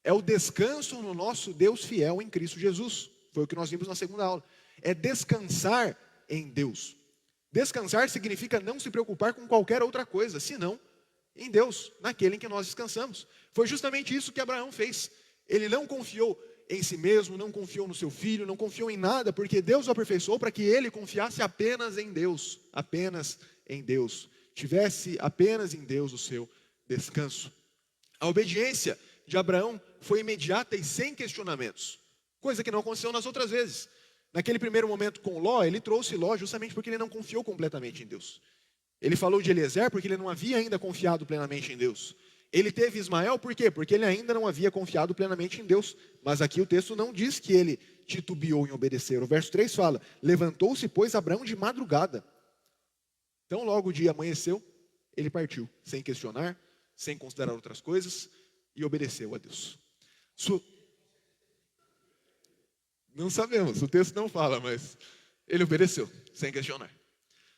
É o descanso no nosso Deus fiel em Cristo Jesus. Foi o que nós vimos na segunda aula. É descansar em Deus. Descansar significa não se preocupar com qualquer outra coisa, senão em Deus, naquele em que nós descansamos. Foi justamente isso que Abraão fez. Ele não confiou em si mesmo, não confiou no seu filho, não confiou em nada, porque Deus o aperfeiçoou para que ele confiasse apenas em Deus, tivesse apenas em Deus o seu descanso. A obediência de Abraão foi imediata e sem questionamentos, coisa que não aconteceu nas outras vezes. Naquele primeiro momento com Ló, ele trouxe Ló justamente porque ele não confiou completamente em Deus. Ele falou de Eliezer porque ele não havia ainda confiado plenamente em Deus. Ele teve Ismael por quê? Porque ele ainda não havia confiado plenamente em Deus. Mas aqui o texto não diz que ele titubeou em obedecer. O verso 3 fala: levantou-se, pois, Abraão de madrugada. Então logo o dia amanheceu, ele partiu, sem questionar, sem considerar outras coisas, e obedeceu a Deus. Não sabemos, o texto não fala, mas ele obedeceu, sem questionar.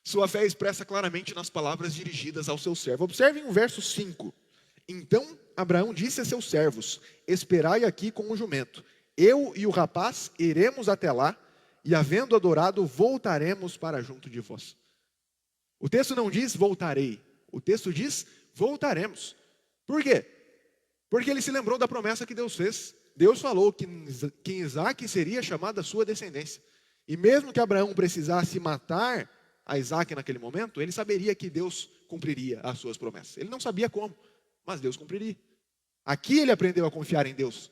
Sua fé é expressa claramente nas palavras dirigidas ao seu servo. Observem o verso 5. Então Abraão disse a seus servos: esperai aqui com o jumento. Eu e o rapaz iremos até lá, e havendo adorado, voltaremos para junto de vós. O texto não diz voltarei, o texto diz voltaremos. Por quê? Porque ele se lembrou da promessa que Deus fez. Deus falou que em Isaac seria chamada a sua descendência. E mesmo que Abraão precisasse matar a Isaac naquele momento, ele saberia que Deus cumpriria as suas promessas. Ele não sabia como, mas Deus cumpriria. Aqui ele aprendeu a confiar em Deus,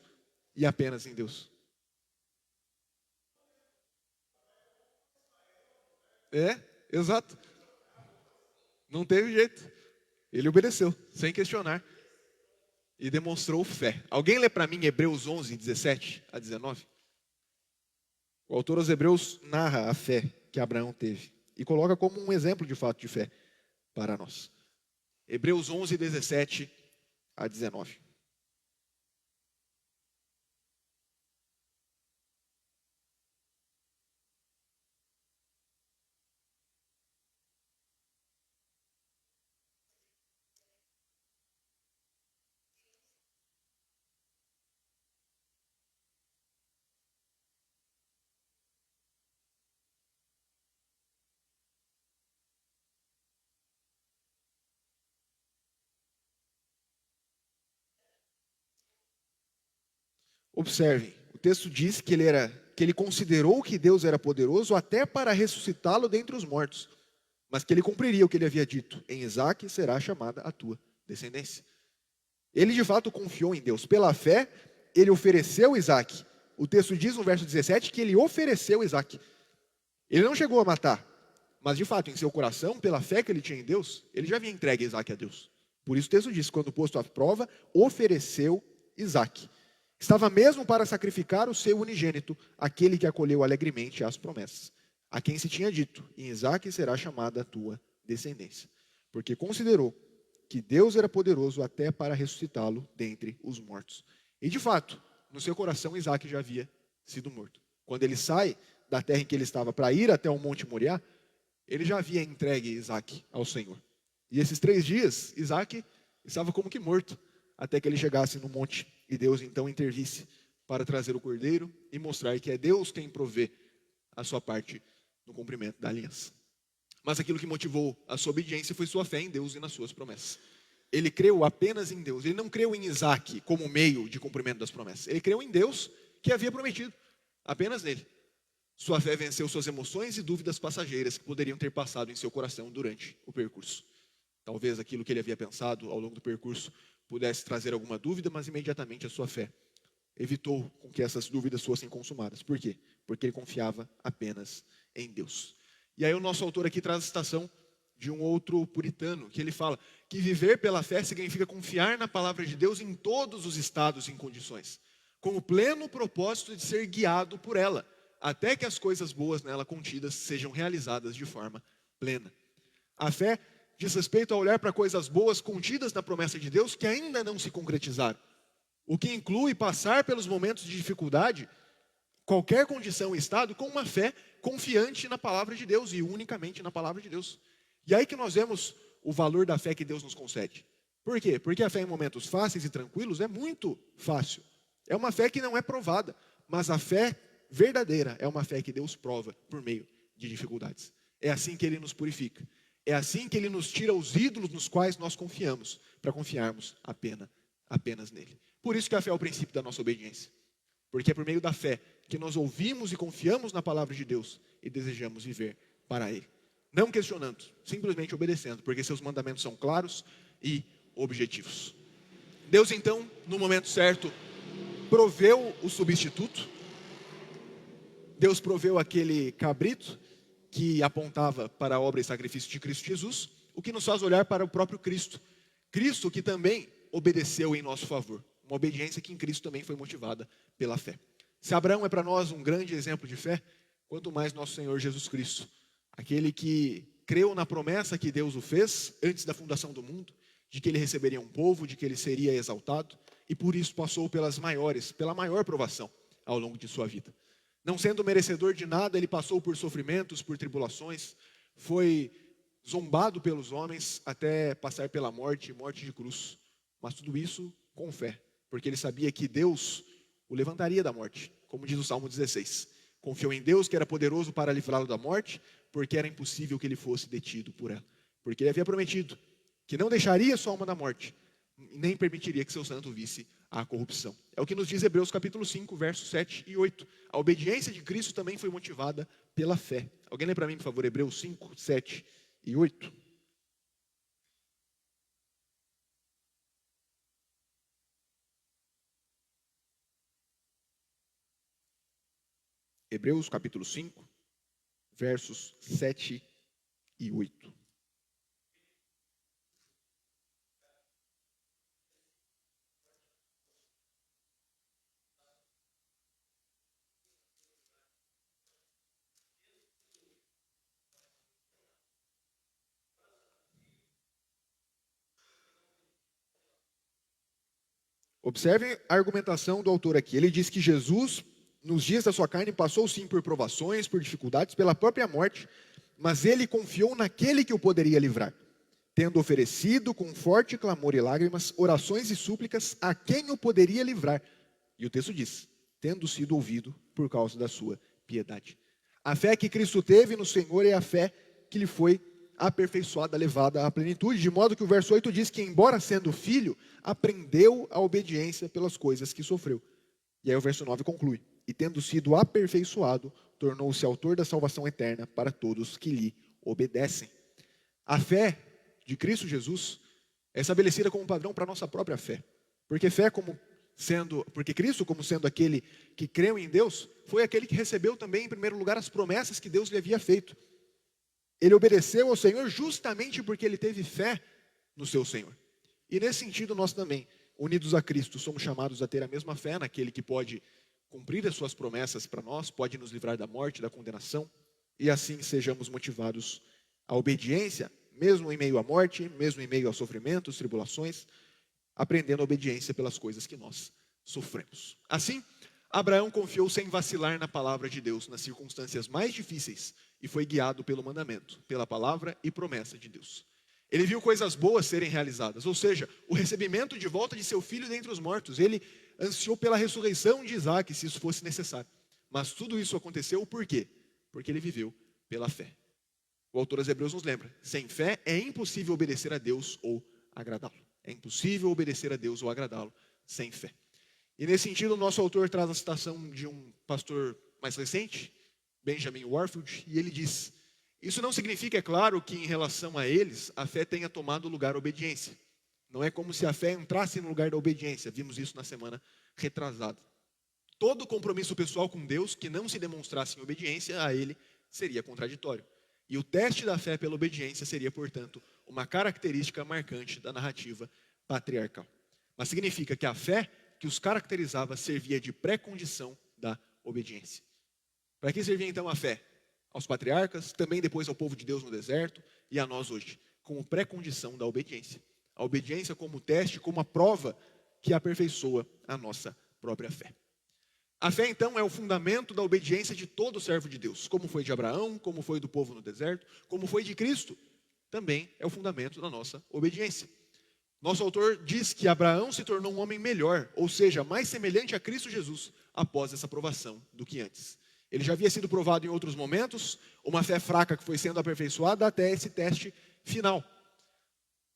e apenas em Deus. Exato. Não teve jeito. Ele obedeceu, sem questionar. E demonstrou fé. Alguém lê para mim Hebreus 11, 17 a 19? O autor aos Hebreus narra a fé que Abraão teve e coloca como um exemplo de fato de fé para nós. Hebreus 11, 17 a 19. Observem, o texto diz que ele considerou que Deus era poderoso até para ressuscitá-lo dentre os mortos, mas que ele cumpriria o que ele havia dito: em Isaque será chamada a tua descendência. Ele de fato confiou em Deus. Pela fé, ele ofereceu Isaque. O texto diz no verso 17 que ele ofereceu Isaque. Ele não chegou a matar, mas de fato em seu coração, pela fé que ele tinha em Deus, ele já havia entregue Isaque a Deus. Por isso o texto diz: quando posto à prova, ofereceu Isaque. Estava mesmo para sacrificar o seu unigênito, aquele que acolheu alegremente as promessas, a quem se tinha dito: em Isaque será chamada a tua descendência. Porque considerou que Deus era poderoso até para ressuscitá-lo dentre os mortos. E de fato, no seu coração, Isaque já havia sido morto. Quando ele sai da terra em que ele estava para ir até o Monte Moriá, ele já havia entregue Isaque ao Senhor. E esses 3 dias, Isaque estava como que morto, até que ele chegasse no monte e Deus então intervisse para trazer o cordeiro e mostrar que é Deus quem provê a sua parte no cumprimento da aliança. Mas aquilo que motivou a sua obediência foi sua fé em Deus e nas suas promessas. Ele creu apenas em Deus. Ele não creu em Isaque como meio de cumprimento das promessas. Ele creu em Deus que havia prometido, apenas nele. Sua fé venceu suas emoções e dúvidas passageiras que poderiam ter passado em seu coração durante o percurso. Talvez aquilo que ele havia pensado ao longo do percurso pudesse trazer alguma dúvida, mas imediatamente a sua fé evitou com que essas dúvidas fossem consumadas. Por quê? Porque ele confiava apenas em Deus. E aí o nosso autor aqui traz a citação de um outro puritano, que ele fala que viver pela fé significa confiar na palavra de Deus em todos os estados e condições, com o pleno propósito de ser guiado por ela, até que as coisas boas nela contidas sejam realizadas de forma plena. A fé diz respeito a olhar para coisas boas contidas na promessa de Deus que ainda não se concretizaram, o que inclui passar pelos momentos de dificuldade qualquer condição e estado com uma fé confiante na palavra de Deus e unicamente na palavra de Deus. E aí que nós vemos o valor da fé que Deus nos concede. Por quê? Porque a fé em momentos fáceis e tranquilos é muito fácil. É uma fé que não é provada, mas a fé verdadeira é uma fé que Deus prova por meio de dificuldades. É assim que Ele nos purifica. É assim que Ele nos tira os ídolos nos quais nós confiamos, para confiarmos apenas nele. Por isso que a fé é o princípio da nossa obediência. Porque é por meio da fé que nós ouvimos e confiamos na palavra de Deus e desejamos viver para Ele. Não questionando, simplesmente obedecendo, porque seus mandamentos são claros e objetivos. Deus então, no momento certo, proveu o substituto. Deus proveu aquele cabrito que apontava para a obra e sacrifício de Cristo Jesus, o que nos faz olhar para o próprio Cristo. Cristo que também obedeceu em nosso favor. Uma obediência que em Cristo também foi motivada pela fé. Se Abraão é para nós um grande exemplo de fé, quanto mais nosso Senhor Jesus Cristo, aquele que creu na promessa que Deus o fez antes da fundação do mundo, de que ele receberia um povo, de que ele seria exaltado, e por isso passou pela maior provação ao longo de sua vida. Não sendo merecedor de nada, ele passou por sofrimentos, por tribulações, foi zombado pelos homens até passar pela morte de cruz. Mas tudo isso com fé, porque ele sabia que Deus o levantaria da morte, como diz o Salmo 16. Confiou em Deus que era poderoso para livrá-lo da morte, porque era impossível que ele fosse detido por ela. Porque ele havia prometido que não deixaria sua alma na morte, nem permitiria que seu santo visse a corrupção. É o que nos diz Hebreus capítulo 5, versos 7 e 8. A obediência de Cristo também foi motivada pela fé. Alguém lê para mim, por favor, Hebreus 5, 7 e 8. Hebreus capítulo 5, versos 7 e 8. Observem a argumentação do autor aqui. Ele diz que Jesus, nos dias da sua carne, passou sim por provações, por dificuldades, pela própria morte, mas ele confiou naquele que o poderia livrar, tendo oferecido com forte clamor e lágrimas, orações e súplicas a quem o poderia livrar. E o texto diz, tendo sido ouvido por causa da sua piedade. A fé que Cristo teve no Senhor é a fé que lhe foi aperfeiçoada, levada à plenitude, de modo que o verso 8 diz que, embora sendo filho, aprendeu a obediência pelas coisas que sofreu. E aí o verso 9 conclui, e tendo sido aperfeiçoado, tornou-se autor da salvação eterna para todos que lhe obedecem. A fé de Cristo Jesus é estabelecida como padrão para a nossa própria fé. Porque Cristo, como sendo aquele que creu em Deus, foi aquele que recebeu também, em primeiro lugar, as promessas que Deus lhe havia feito. Ele obedeceu ao Senhor justamente porque ele teve fé no seu Senhor. E nesse sentido, nós também, unidos a Cristo, somos chamados a ter a mesma fé naquele que pode cumprir as suas promessas para nós, pode nos livrar da morte, da condenação, e assim sejamos motivados à obediência, mesmo em meio à morte, mesmo em meio aos sofrimentos, tribulações, aprendendo a obediência pelas coisas que nós sofremos. Assim, Abraão confiou sem vacilar na palavra de Deus, nas circunstâncias mais difíceis, e foi guiado pelo mandamento, pela palavra e promessa de Deus. Ele viu coisas boas serem realizadas, ou seja, o recebimento de volta de seu filho dentre os mortos. Ele ansiou pela ressurreição de Isaac, se isso fosse necessário. Mas tudo isso aconteceu por quê? Porque ele viveu pela fé. O autor aos Hebreus nos lembra, sem fé é impossível obedecer a Deus ou agradá-lo. É impossível obedecer a Deus ou agradá-lo sem fé. E nesse sentido, o nosso autor traz a citação de um pastor mais recente, Benjamin Warfield, e ele diz, isso não significa, é claro, que em relação a eles, a fé tenha tomado o lugar da obediência. Não é como se a fé entrasse no lugar da obediência, vimos isso na semana retrasada. Todo compromisso pessoal com Deus que não se demonstrasse em obediência a Ele seria contraditório. E o teste da fé pela obediência seria, portanto, uma característica marcante da narrativa patriarcal. Mas significa que a fé que os caracterizava servia de pré-condição da obediência. Para que servia então a fé? Aos patriarcas, também depois ao povo de Deus no deserto e a nós hoje, como pré-condição da obediência. A obediência como teste, como a prova que aperfeiçoa a nossa própria fé. A fé, então, é o fundamento da obediência de todo servo de Deus, como foi de Abraão, como foi do povo no deserto, como foi de Cristo, também é o fundamento da nossa obediência. Nosso autor diz que Abraão se tornou um homem melhor, ou seja, mais semelhante a Cristo Jesus, após essa provação do que antes. Ele já havia sido provado em outros momentos, uma fé fraca que foi sendo aperfeiçoada até esse teste final.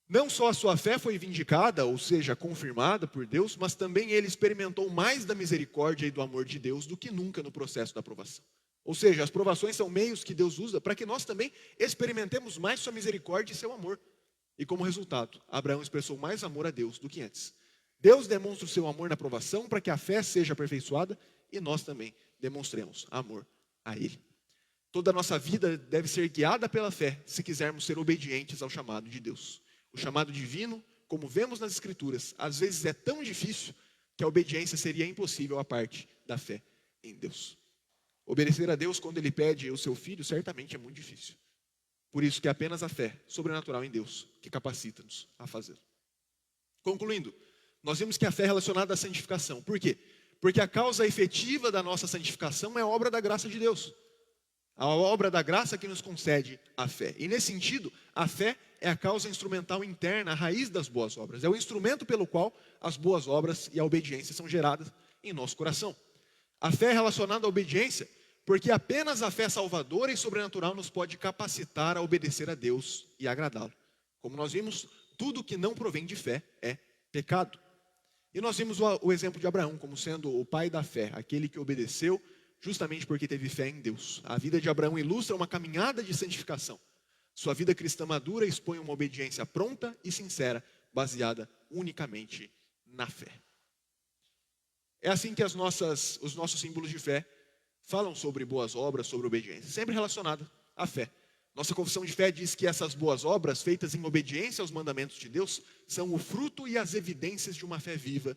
Não só a sua fé foi vindicada, ou seja, confirmada por Deus, mas também ele experimentou mais da misericórdia e do amor de Deus do que nunca no processo da provação. Ou seja, as provações são meios que Deus usa para que nós também experimentemos mais sua misericórdia e seu amor. E como resultado, Abraão expressou mais amor a Deus do que antes. Deus demonstra o seu amor na provação para que a fé seja aperfeiçoada e nós também demonstremos amor a Ele. Toda a nossa vida deve ser guiada pela fé se quisermos ser obedientes ao chamado de Deus. O chamado divino, como vemos nas Escrituras, às vezes é tão difícil que a obediência seria impossível à parte da fé em Deus. Obedecer a Deus quando Ele pede o seu filho certamente é muito difícil. Por isso que é apenas a fé sobrenatural em Deus que capacita-nos a fazê-lo. Concluindo, nós vimos que a fé é relacionada à santificação. Por quê? Porque a causa efetiva da nossa santificação é obra da graça de Deus. A obra da graça que nos concede a fé. E nesse sentido, a fé é a causa instrumental interna, a raiz das boas obras. É o instrumento pelo qual as boas obras e a obediência são geradas em nosso coração. A fé é relacionada à obediência porque apenas a fé salvadora e sobrenatural nos pode capacitar a obedecer a Deus e agradá-lo. Como nós vimos, tudo que não provém de fé é pecado. E nós vimos o exemplo de Abraão como sendo o pai da fé, aquele que obedeceu justamente porque teve fé em Deus. A vida de Abraão ilustra uma caminhada de santificação. Sua vida cristã madura expõe uma obediência pronta e sincera, baseada unicamente na fé. É assim que os nossos símbolos de fé falam sobre boas obras, sobre obediência, sempre relacionada à fé. Nossa confissão de fé diz que essas boas obras, feitas em obediência aos mandamentos de Deus, são o fruto e as evidências de uma fé viva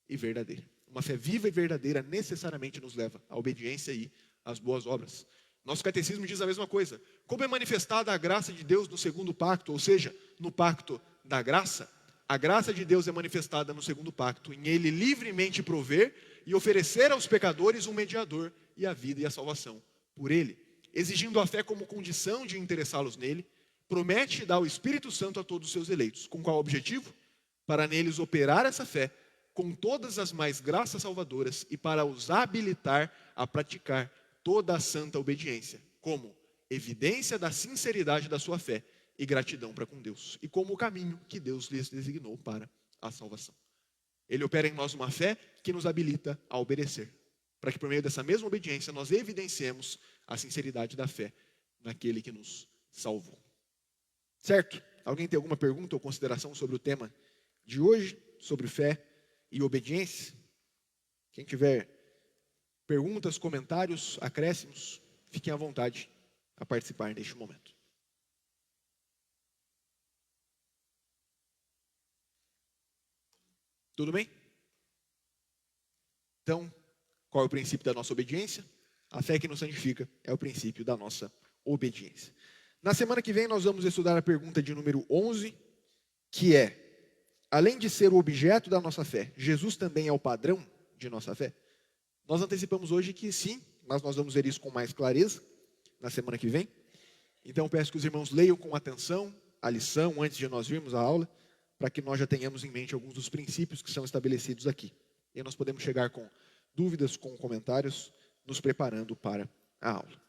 e verdadeira. Uma fé viva e verdadeira necessariamente nos leva à obediência e às boas obras. Nosso catecismo diz a mesma coisa. Como é manifestada a graça de Deus no segundo pacto, ou seja, no pacto da graça, a graça de Deus é manifestada no segundo pacto, em Ele livremente prover e oferecer aos pecadores um mediador e a vida e a salvação por Ele. Exigindo a fé como condição de interessá-los nele, promete dar o Espírito Santo a todos os seus eleitos. Com qual objetivo? Para neles operar essa fé com todas as mais graças salvadoras e para os habilitar a praticar toda a santa obediência, como evidência da sinceridade da sua fé e gratidão para com Deus, e como o caminho que Deus lhes designou para a salvação. Ele opera em nós uma fé que nos habilita a obedecer, para que por meio dessa mesma obediência nós evidenciemos a sinceridade da fé naquele que nos salvou. Certo? Alguém tem alguma pergunta ou consideração sobre o tema de hoje, sobre fé e obediência? Quem tiver perguntas, comentários, acréscimos, fiquem à vontade a participar neste momento. Tudo bem? Então, qual é o princípio da nossa obediência? A fé que nos santifica é o princípio da nossa obediência. Na semana que vem nós vamos estudar a pergunta de número 11, que é: além de ser o objeto da nossa fé, Jesus também é o padrão de nossa fé? Nós antecipamos hoje que sim, mas nós vamos ver isso com mais clareza na semana que vem. Então peço que os irmãos leiam com atenção a lição antes de nós virmos a aula, para que nós já tenhamos em mente alguns dos princípios que são estabelecidos aqui. E nós podemos chegar com dúvidas, com comentários, nos preparando para a aula.